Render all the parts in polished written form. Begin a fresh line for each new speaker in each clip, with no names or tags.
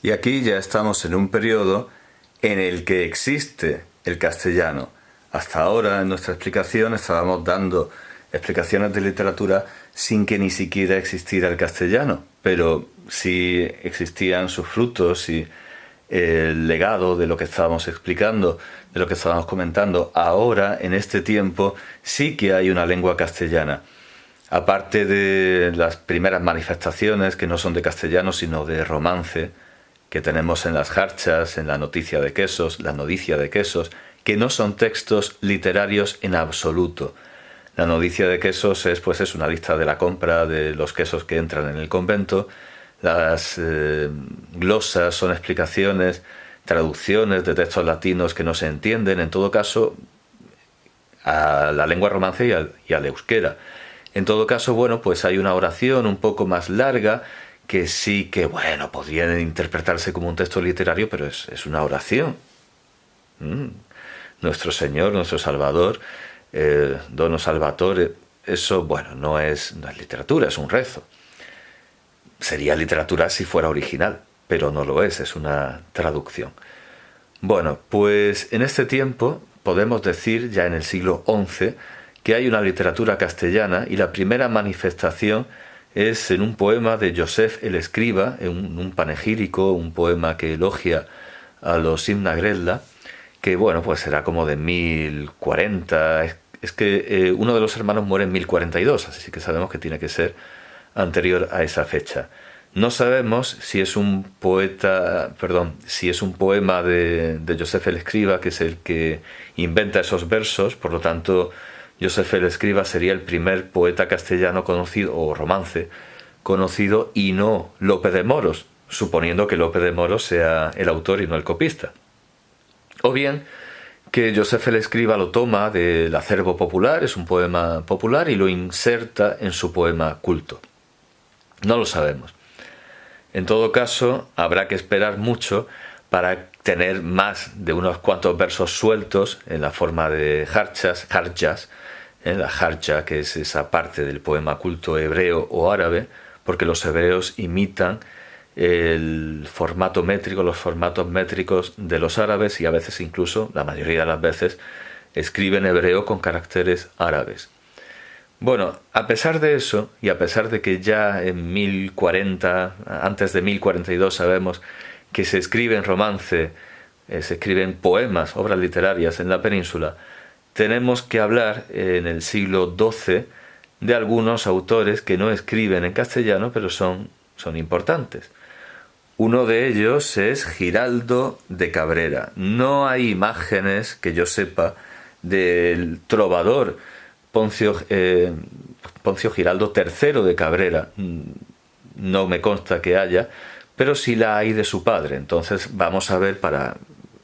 Y aquí ya estamos en un periodo en el que existe el castellano. Hasta ahora en nuestra explicación estábamos dando explicaciones de literatura sin que ni siquiera existiera el castellano, pero sí existían sus frutos y el legado de lo que estábamos explicando, de lo que estábamos comentando. Ahora, en este tiempo, sí que hay una lengua castellana. Aparte de las primeras manifestaciones, que no son de castellano, sino de romance, que tenemos en las jarchas, en la noticia de quesos, la nodicia de quesos, que no son textos literarios en absoluto. La nodicia de quesos es una lista de la compra de los quesos que entran en el convento. Las glosas son explicaciones, traducciones de textos latinos que no se entienden, en todo caso, a la lengua romance y al euskera. En todo caso, bueno, pues hay una oración un poco más larga que sí que, bueno, podría interpretarse como un texto literario, pero es una oración. Nuestro Señor, nuestro Salvador, Dono Salvatore, eso, bueno, no es literatura, es un rezo. Sería literatura si fuera original, pero no lo es una traducción. Bueno, pues en este tiempo podemos decir, ya en el siglo XI, que hay una literatura castellana y la primera manifestación es en un poema de Joseph el Escriba, en un panegírico, un poema que elogia a los Himna Gredla, que bueno, pues será como de 1040. Es que uno de los hermanos muere en 1042, así que sabemos que tiene que ser anterior a esa fecha. No sabemos si es un poema de Joseph el Escriba, que es el que inventa esos versos. Por lo tanto, Joseph el Escriba sería el primer poeta castellano conocido, o romance conocido, y no Lope de Moros, suponiendo que Lope de Moros sea el autor y no el copista. O bien que Joseph el Escriba lo toma del acervo popular, es un poema popular, y lo inserta en su poema culto. No lo sabemos. En todo caso, habrá que esperar mucho para tener más de unos cuantos versos sueltos en la forma de jarchas, la jarcha, que es esa parte del poema culto hebreo o árabe, porque los hebreos imitan el formato métrico, los formatos métricos de los árabes, y a veces incluso, la mayoría de las veces, escriben hebreo con caracteres árabes. Bueno, a pesar de eso, y a pesar de que ya en 1040, antes de 1042, sabemos que se escriben romance, se escriben poemas, obras literarias en la península, tenemos que hablar en el siglo XII de algunos autores que no escriben en castellano, pero son importantes. Uno de ellos es Giraldo de Cabrera. No hay imágenes, que yo sepa, del trovador Poncio Giraldo III de Cabrera. No me consta que haya, pero sí la hay de su padre. Entonces vamos a ver, para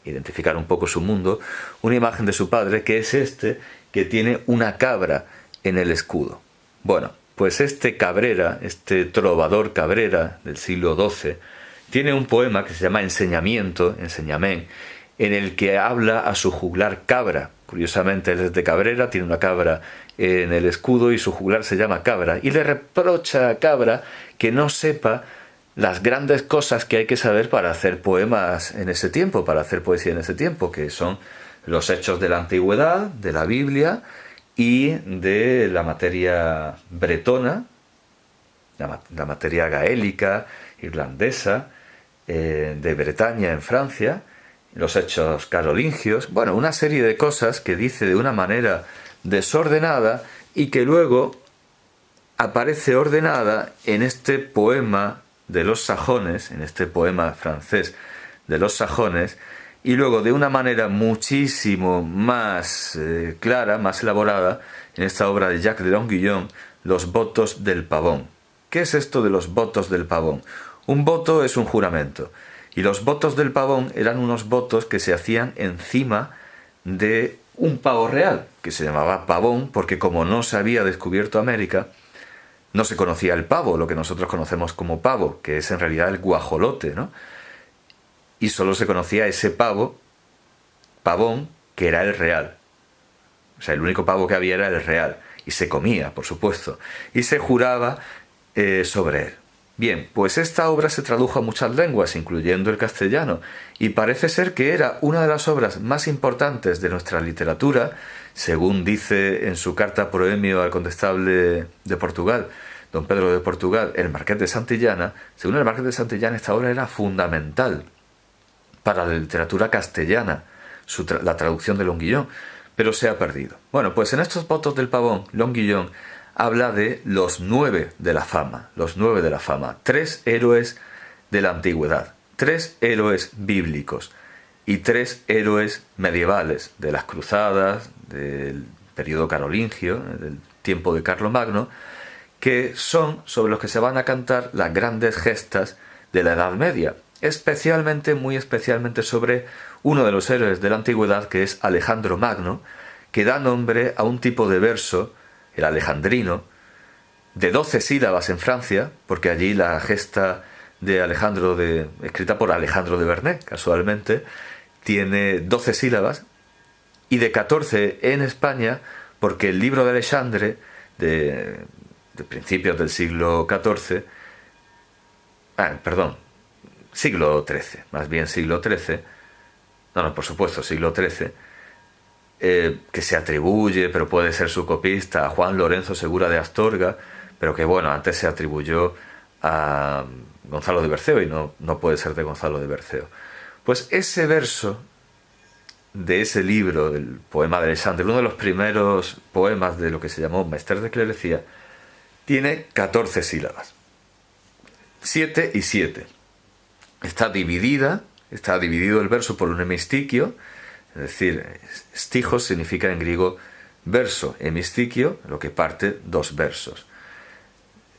identificar un poco su mundo, una imagen de su padre, que es que tiene una cabra en el escudo. Bueno, pues este Cabrera, este trovador Cabrera del siglo XII, tiene un poema que se llama Enseñamiento, Enseñamén, en el que habla a su juglar cabra. Curiosamente, él es de Cabrera, tiene una cabra en el escudo y su juglar se llama Cabra. Y le reprocha a Cabra que no sepa las grandes cosas que hay que saber para hacer poemas en ese tiempo, para hacer poesía en ese tiempo, que son los hechos de la antigüedad, de la Biblia y de la materia bretona, la materia gaélica, irlandesa, de Bretaña en Francia, los hechos carolingios, bueno, una serie de cosas que dice de una manera desordenada y que luego aparece ordenada en este poema de los sajones, en este poema francés de los sajones, y luego de una manera muchísimo más clara, más elaborada, en esta obra de Jacques de Longuillon, Los votos del pavón. ¿Qué es esto de los votos del pavón? Un voto es un juramento, y los votos del pavón eran unos votos que se hacían encima de un pavo real, que se llamaba pavón, porque como no se había descubierto América, no se conocía el pavo, lo que nosotros conocemos como pavo, que es en realidad el guajolote, ¿no? Y solo se conocía ese pavón, que era el real. O sea, el único pavo que había era el real. Y se comía, por supuesto. Y se juraba sobre él. Bien, pues esta obra se tradujo a muchas lenguas, incluyendo el castellano, y parece ser que era una de las obras más importantes de nuestra literatura, según dice en su carta proemio al condestable de Portugal, don Pedro de Portugal, el Marqués de Santillana. Según el Marqués de Santillana, esta obra era fundamental para la literatura castellana, la traducción de Longuillón, pero se ha perdido. Bueno, pues en estos votos del Pavón, Longuillón habla de los 9 de la fama, los 9 de la fama, 3 héroes de la antigüedad, 3 héroes bíblicos y 3 héroes medievales de las cruzadas, del periodo carolingio, del tiempo de Carlomagno, que son sobre los que se van a cantar las grandes gestas de la Edad Media, especialmente, muy especialmente sobre uno de los héroes de la antigüedad, que es Alejandro Magno, que da nombre a un tipo de verso, el alejandrino, de 12 sílabas en Francia, porque allí la gesta de Alejandro, escrita por Alejandro de Vernet, casualmente, tiene 12 sílabas, y de 14 en España, porque el libro de Alexandre, de principios del siglo XIV, siglo XIII, más bien siglo XIII, por supuesto, siglo XIII, que se atribuye, pero puede ser su copista, a Juan Lorenzo Segura de Astorga, pero que bueno, antes se atribuyó a Gonzalo de Berceo y no puede ser de Gonzalo de Berceo. Pues ese verso de ese libro, del poema de Alexandre, uno de los primeros poemas de lo que se llamó Mester de Clerecía, tiene 14 sílabas, 7 y 7. Está dividido el verso por un hemistiquio, es decir, stijos significa en griego verso, hemistiquio, lo que parte 2 versos,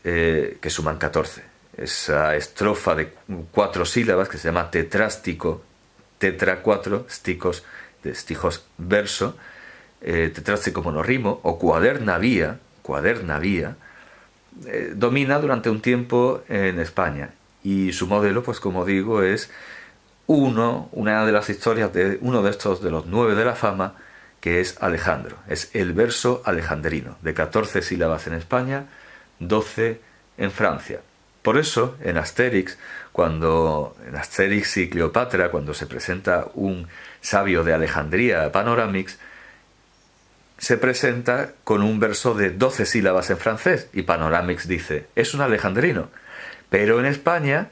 que suman 14. Esa estrofa de 4 sílabas, que se llama tetrástico, tetra 4, sticos, de stijos verso, tetrástico monorrimo, o cuadernavía, domina durante un tiempo en España. Y su modelo, pues como digo, es una de las historias de uno de estos, de los 9 de la fama, que es Alejandro. Es el verso alejandrino, de 14 sílabas en España, 12 en Francia. Por eso, en Asterix y Cleopatra, cuando se presenta un sabio de Alejandría, Panoramix, se presenta con un verso de 12 sílabas en francés, y Panoramix dice, es un alejandrino. Pero en España,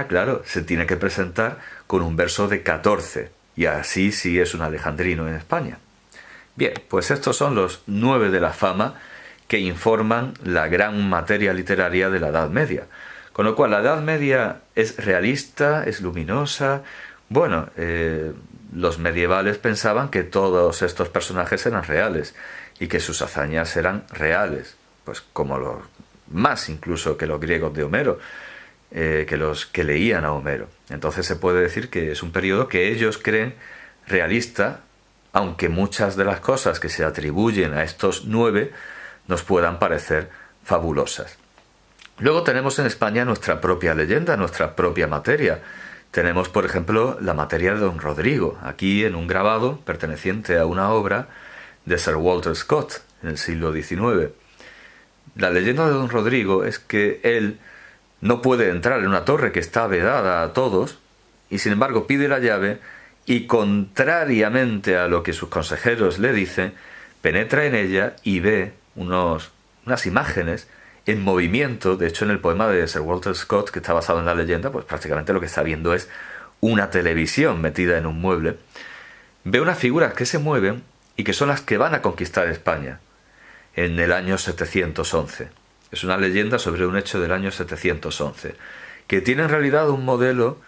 claro, se tiene que presentar con un verso de 14, y así sí es un alejandrino en España. Bien, pues estos son los 9 de la fama que informan la gran materia literaria de la Edad Media. Con lo cual, la Edad Media es realista, es luminosa. Bueno, los medievales pensaban que todos estos personajes eran reales y que sus hazañas eran reales, pues como más incluso que los griegos de Homero, que los que leían a Homero. Entonces se puede decir que es un periodo que ellos creen realista, aunque muchas de las cosas que se atribuyen a estos 9 nos puedan parecer fabulosas. Luego tenemos en España nuestra propia leyenda, nuestra propia materia. Tenemos, por ejemplo, la materia de Don Rodrigo, aquí en un grabado perteneciente a una obra de Sir Walter Scott en el siglo XIX. La leyenda de Don Rodrigo es que él no puede entrar en una torre que está vedada a todos, y sin embargo pide la llave, y contrariamente a lo que sus consejeros le dicen, penetra en ella y ve unas imágenes en movimiento. De hecho, en el poema de Sir Walter Scott, que está basado en la leyenda, pues prácticamente lo que está viendo es una televisión metida en un mueble. Ve unas figuras que se mueven y que son las que van a conquistar España en el año 711. Es una leyenda sobre un hecho del año 711, que tiene en realidad un modelo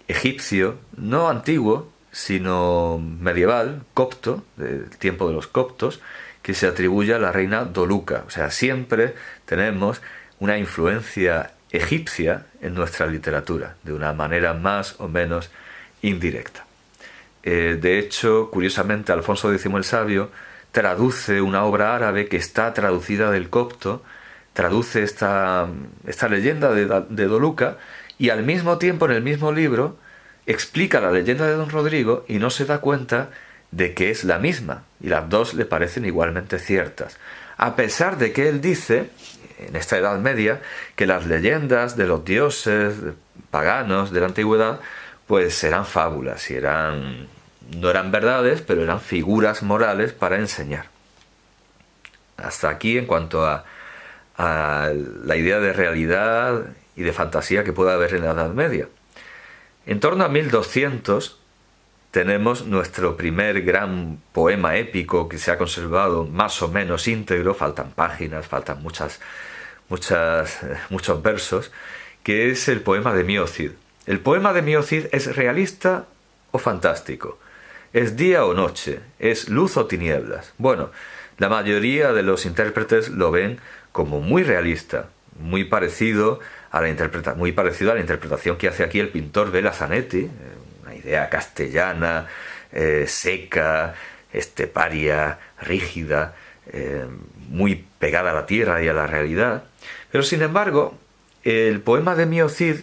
egipcio, no antiguo, sino medieval, copto, del tiempo de los coptos, que se atribuye a la reina Doluca. O sea, siempre tenemos una influencia egipcia en nuestra literatura, de una manera más o menos indirecta. De hecho, curiosamente, Alfonso X el Sabio traduce una obra árabe que está traducida del copto, traduce esta leyenda de Doluca, y al mismo tiempo, en el mismo libro, explica la leyenda de Don Rodrigo y no se da cuenta de que es la misma, y las dos le parecen igualmente ciertas. A pesar de que él dice, en esta Edad Media, que las leyendas de los dioses paganos de la antigüedad pues eran fábulas y no eran verdades, pero eran figuras morales para enseñar. Hasta aquí en cuanto a la idea de realidad y de fantasía que pueda haber en la Edad Media. En torno a 1200 tenemos nuestro primer gran poema épico que se ha conservado más o menos íntegro, faltan páginas, faltan muchos versos, que es el poema de Mio Cid. El poema de Mio Cid es realista o fantástico, es día o noche, es luz o tinieblas. Bueno, la mayoría de los intérpretes lo ven como muy realista, muy parecido a la interpretación que hace aquí el pintor Vela Zanetti, una idea castellana, seca, esteparia, rígida, muy pegada a la tierra y a la realidad. Pero sin embargo, el poema de Mio Cid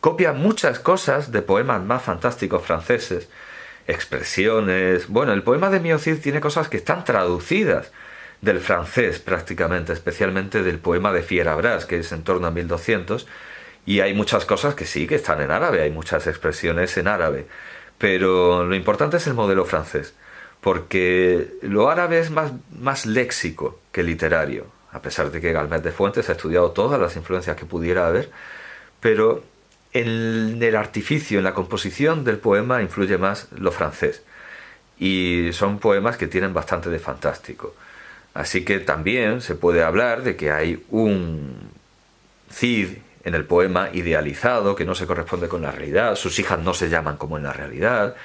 copia muchas cosas de poemas más fantásticos franceses, expresiones. Bueno, el poema de Mio Cid tiene cosas que están traducidas del francés prácticamente, especialmente del poema de Fierabras, que es en torno a 1200, y hay muchas cosas que sí, que están en árabe, hay muchas expresiones en árabe, pero lo importante es el modelo francés, porque lo árabe es más léxico que literario, a pesar de que Galmet de Fuentes ha estudiado todas las influencias que pudiera haber, pero en el artificio, en la composición del poema influye más lo francés, y son poemas que tienen bastante de fantástico. Así que también se puede hablar de que hay un Cid en el poema idealizado, que no se corresponde con la realidad, sus hijas no se llaman como en la realidad,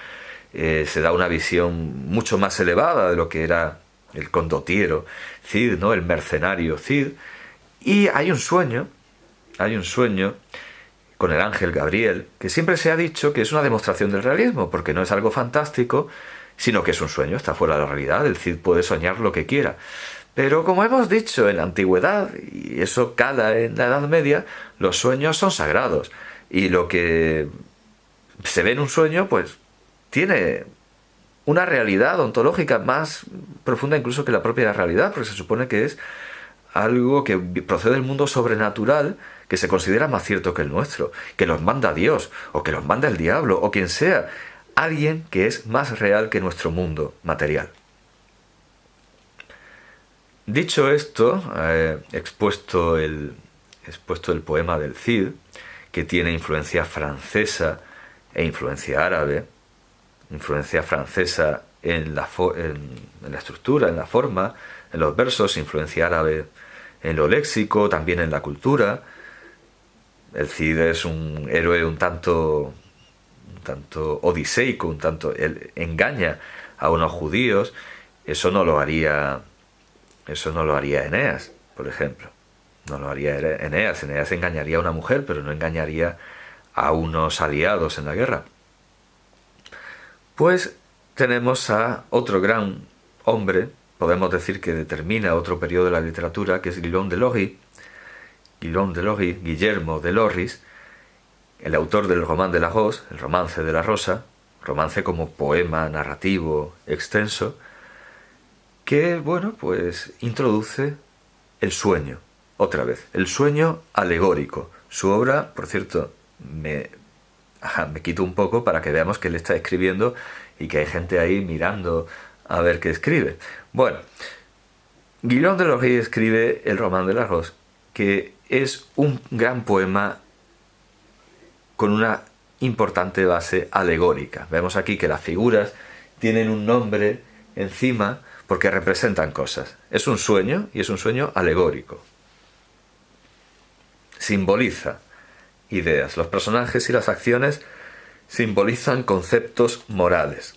se da una visión mucho más elevada de lo que era el condottiero Cid, ¿no? El mercenario Cid, y hay un sueño con el ángel Gabriel, que siempre se ha dicho que es una demostración del realismo, porque no es algo fantástico, sino que es un sueño, está fuera de la realidad, el Cid puede soñar lo que quiera. Pero como hemos dicho en la antigüedad, y eso cala en la Edad Media, los sueños son sagrados, y lo que se ve en un sueño, pues tiene una realidad ontológica más profunda incluso que la propia realidad, porque se supone que es algo que procede del mundo sobrenatural, que se considera más cierto que el nuestro, que los manda Dios, o que los manda el diablo, o quien sea, alguien que es más real que nuestro mundo material. Dicho esto, expuesto el poema del Cid, que tiene influencia francesa e influencia árabe, influencia francesa en la estructura, en la forma, en los versos, influencia árabe en lo léxico, también en la cultura. El Cid es un héroe un tanto odiseico, él engaña a unos judíos. Eso no lo haría Eneas, por ejemplo. No lo haría Eneas. Eneas engañaría a una mujer, pero no engañaría a unos aliados en la guerra. Pues tenemos a otro gran hombre, podemos decir que determina otro periodo de la literatura, que es Guillaume de Lorris, Guillermo de Lorris, el autor del Roman de la Rose, el Romance de la Rosa, romance como poema narrativo extenso, que, bueno, pues introduce el sueño, otra vez, el sueño alegórico. Su obra, por cierto, me quito un poco para que veamos que él está escribiendo y que hay gente ahí mirando a ver qué escribe. Bueno, Guillaume de Lorris escribe el Roman de la Rose, que es un gran poema con una importante base alegórica. Vemos aquí que las figuras tienen un nombre encima porque representan cosas. Es un sueño y es un sueño alegórico. Simboliza ideas. Los personajes y las acciones simbolizan conceptos morales.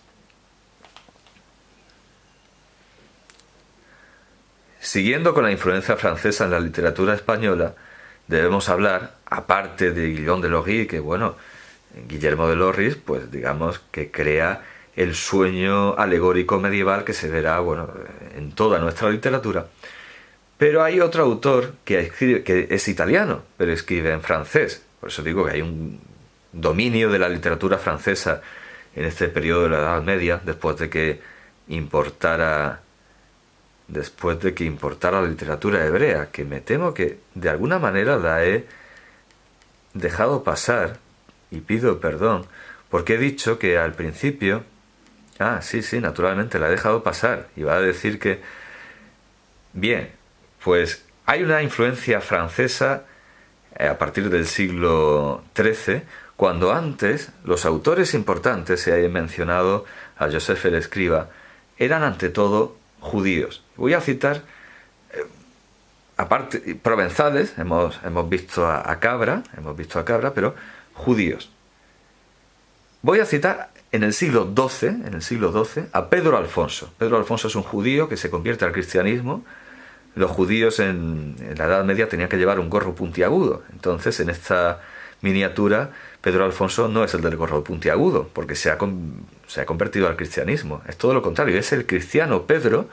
Siguiendo con la influencia francesa en la literatura española, debemos hablar, aparte de Guillaume de Lorris, que bueno, Guillermo de Lorris, pues digamos que crea el sueño alegórico medieval que se verá, bueno, en toda nuestra literatura. Pero hay otro autor que es italiano, pero escribe en francés. Por eso digo que hay un dominio de la literatura francesa en este periodo de la Edad Media, después de que importara después de que importara la literatura hebrea, que me temo que de alguna manera la he dejado pasar, y pido perdón, porque he dicho que al principio... sí, naturalmente la he dejado pasar. Iba a decir que... Bien, pues hay una influencia francesa a partir del siglo XIII, cuando antes los autores importantes, se ha mencionado a Joseph el Escriba, eran ante todo judíos. Voy a citar, aparte, provenzales, hemos visto a Cabra, pero judíos. Voy a citar en el siglo XII, a Pedro Alfonso. Pedro Alfonso es un judío que se convierte al cristianismo. Los judíos en la Edad Media tenían que llevar un gorro puntiagudo. Entonces, en esta miniatura, Pedro Alfonso no es el del gorro puntiagudo, porque se ha convertido al cristianismo. Es todo lo contrario, es el cristiano Pedro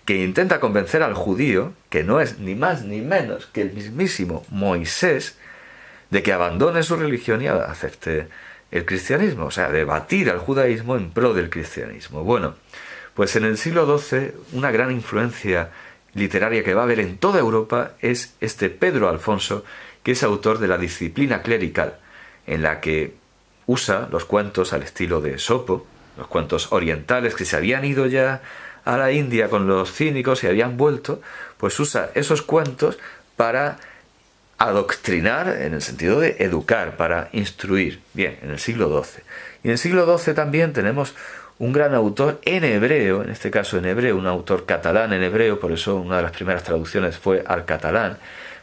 que intenta convencer al judío, que no es ni más ni menos que el mismísimo Moisés, de que abandone su religión y acepte el cristianismo, o sea, de batir al judaísmo en pro del cristianismo. Bueno, pues en el siglo XII una gran influencia literaria que va a haber en toda Europa es este Pedro Alfonso, que es autor de la Disciplina Clerical, en la que usa los cuentos al estilo de Esopo, los cuentos orientales que se habían ido ya a la India con los cínicos y habían vuelto, pues usa esos cuentos para adoctrinar, en el sentido de educar, para instruir. Bien, en el siglo XII. Y en el siglo XII también tenemos un gran autor en hebreo, en este caso en hebreo, un autor catalán en hebreo, por eso una de las primeras traducciones fue al catalán,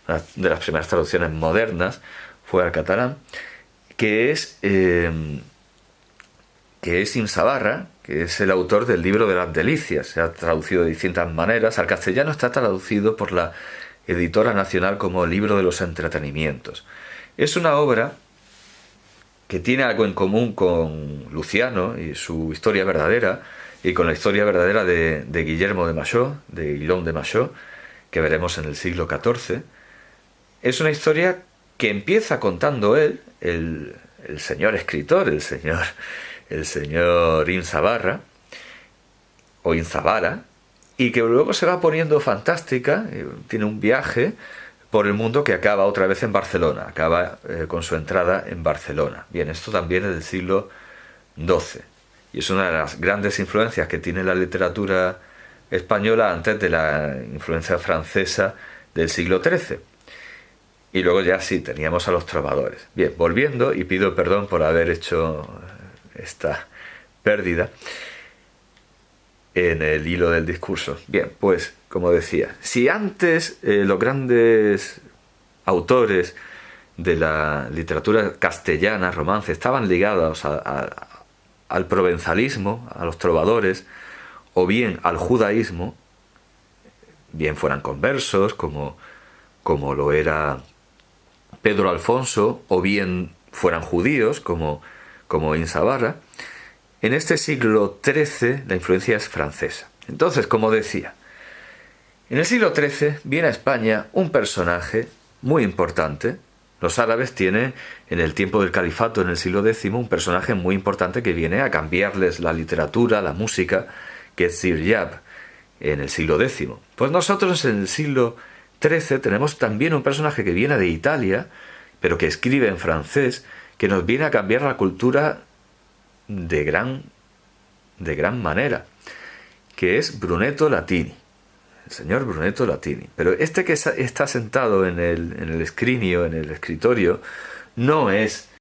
una de las primeras traducciones modernas fue al catalán, que es Imsabarra, que es el autor del libro de las delicias. Se ha traducido de distintas maneras. Al castellano está traducido por la Editora Nacional como Libro de los Entretenimientos. Es una obra que tiene algo en común con Luciano y su historia verdadera, y con la historia verdadera de Guillermo de Machaut, de Guillaume de Machaut, que veremos en el siglo XIV. Es una historia que empieza contando él, el señor escritor, el señor Imsabarra, o Imzabara, y que luego se va poniendo fantástica. Tiene un viaje por el mundo que acaba otra vez en Barcelona, acaba con su entrada en Barcelona. Bien, esto también es del siglo XII, y es una de las grandes influencias que tiene la literatura española antes de la influencia francesa del siglo XIII. Y luego ya sí, teníamos a los trovadores. Bien, volviendo, y pido perdón por haber hecho esta pérdida en el hilo del discurso. Bien, pues, como decía, si antes los grandes autores de la literatura castellana, romance, estaban ligados al provenzalismo, a los trovadores, o bien al judaísmo, bien fueran conversos, como lo era Pedro Alfonso, o bien fueran judíos, como Imsabarra, en este siglo XIII la influencia es francesa. Entonces, como decía, en el siglo XIII viene a España un personaje muy importante. Los árabes tienen, en el tiempo del califato, en el siglo X, un personaje muy importante que viene a cambiarles la literatura, la música, que es Ziryab, en el siglo X. Pues nosotros en el siglo XIII tenemos también un personaje que viene de Italia, pero que escribe en francés, que nos viene a cambiar la cultura de gran manera, que es Brunetto Latini, el señor Brunetto Latini. Pero este que está sentado en el escrinio, en el escritorio, no es